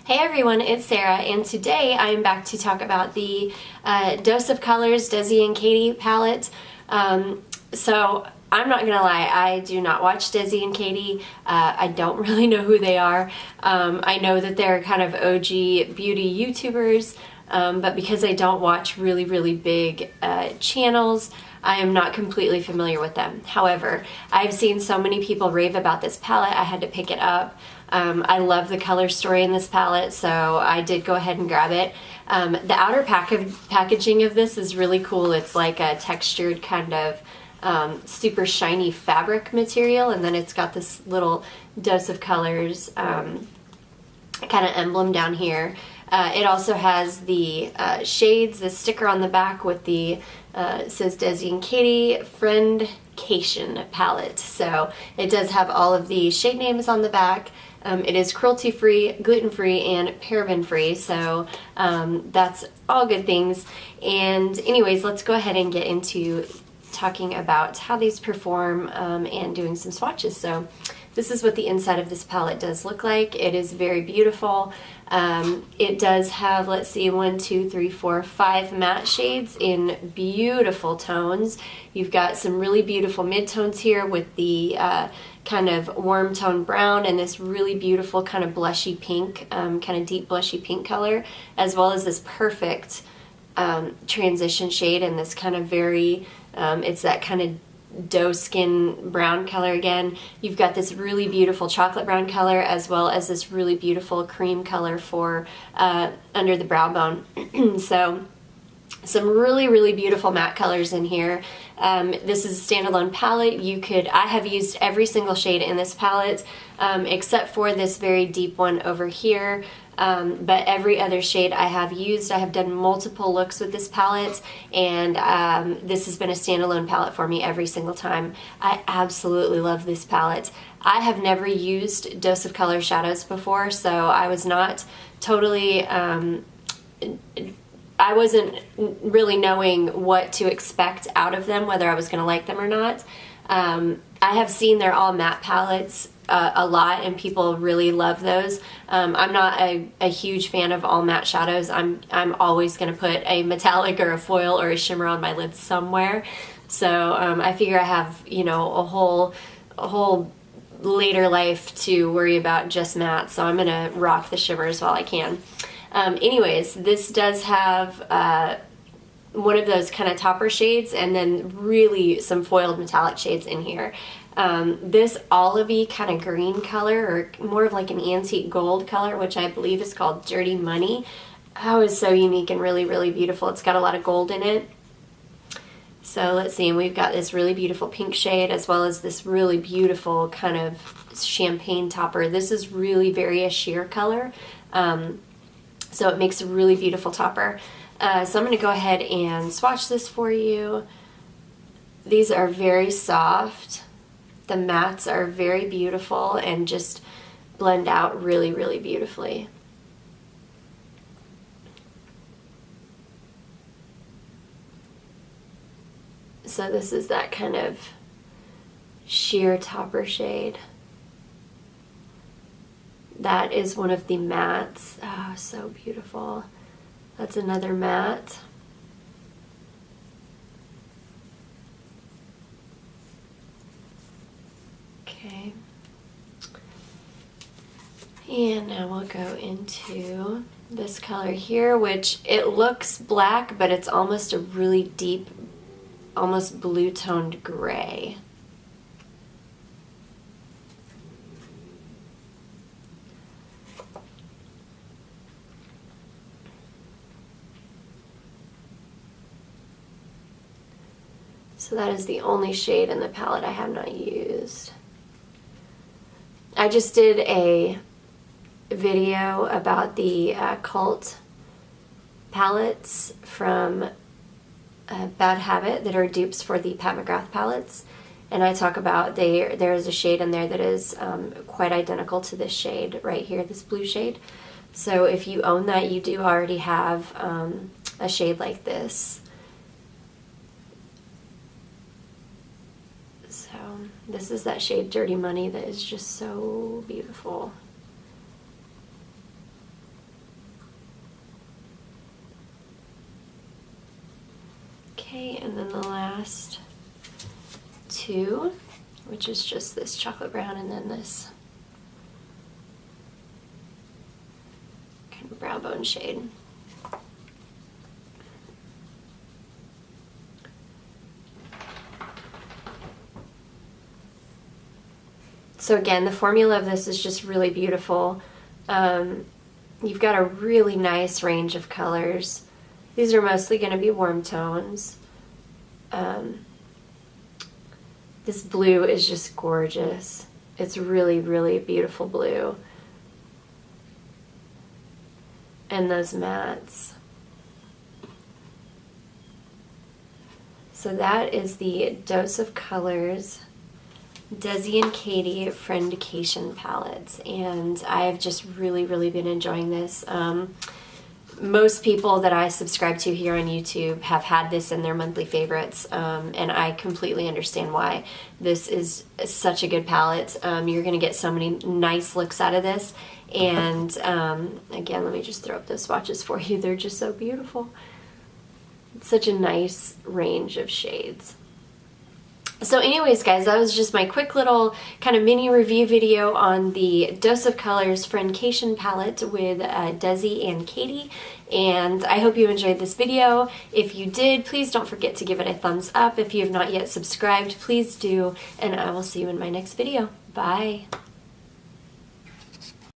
Hey everyone, it's Sarah, and today I am back to talk about the Dose of Colors Desi and Katy palette. So I'm not gonna lie, I do not watch Desi and Katy. I don't really know who they are. I know that they're kind of OG beauty YouTubers, but because I don't watch really big channels, I am not completely familiar with them. However, I've seen so many people rave about this palette, I had to pick it up. I love the color story in this palette, so I did go ahead and grab it. The outer packaging of this is really cool. It's like a textured kind of super shiny fabric material, and then it's got this little Dose of Colors kind of emblem down here. It also has the shades, the sticker on the back with the, it says Desi and Katy Friendcation palette. So it does have all of the shade names on the back. It is cruelty-free, gluten-free, and paraben-free, so that's all good things. And anyways, let's go ahead and get into talking about how these perform and doing some swatches. So this is what the inside of this palette does look like. It is very beautiful. It does have, let's see, 1, 2, 3, 4, 5 matte shades in beautiful tones. You've got some really beautiful mid-tones here with the kind of warm tone brown and this really beautiful kind of blushy pink, kind of deep blushy pink color, as well as this perfect transition shade and this kind of very, it's that kind of doe skin brown color again. You've got this really beautiful chocolate brown color as well as this really beautiful cream color for under the brow bone. So some really beautiful matte colors in here. This is a standalone palette. I have used every single shade in this palette except for this very deep one over here. But every other shade I have used. I have done multiple looks with this palette, and this has been a standalone palette for me every single time. I absolutely love this palette. I have never used Dose of Color shadows before, so I was not totally, I wasn't really knowing what to expect out of them, whether I was going to like them or not. I have seen they're all matte palettes a lot, and people really love those. I'm not a huge fan of all matte shadows. I'm always going to put a metallic or a foil or a shimmer on my lid somewhere. So I figure I have, you know, a whole later life to worry about just matte. So I'm going to rock the shimmers while I can. Anyways, this does have one of those kind of topper shades and then really some foiled metallic shades in here. This olivey kind of green color, or more of like an antique gold color, which I believe is called Dirty Money. Oh, it's so unique and really beautiful. It's got a lot of gold in it. So let's see, and we've got this really beautiful pink shade as well as this really beautiful kind of champagne topper. This is really very a sheer color, so it makes a really beautiful topper. So I'm going to go ahead and swatch this for you. These are very soft. The mattes are very beautiful and just blend out really beautifully. So this is that kind of sheer topper shade. That is one of the mattes. Oh, so beautiful. That's another matte. Okay. And now we'll go into this color here, which it looks black, but it's almost a really deep, almost blue-toned gray. So that is the only shade in the palette I have not used. I just did a video about the cult palettes from Bad Habit that are dupes for the Pat McGrath palettes, and I talk about there is a shade in there that is quite identical to this shade right here, this blue shade. So if you own that, you do already have a shade like this. So this is that shade Dirty Money that is just so beautiful. Okay, and then the last two, which is just this chocolate brown and then this kind of brown bone shade. So again, the formula of this is just really beautiful. You've got a really nice range of colors. These are mostly going to be warm tones. This blue is just gorgeous. It's really, really beautiful blue. And those mattes. So that is the Dose of Colors Desi and Katy Friendcation palettes, and I've just really, really been enjoying this. Most people that I subscribe to here on YouTube have had this in their monthly favorites, and I completely understand why. This is such a good palette. You're going to get so many nice looks out of this, and again, let me just throw up those swatches for you. They're just so beautiful. It's such a nice range of shades. So anyways, guys, that was just my quick little kind of mini review video on the Dose of Colors Friendcation palette with Desi and Katy, and I hope you enjoyed this video. If you did, please don't forget to give it a thumbs up. If you have not yet subscribed, please do, and I will see you in my next video. Bye!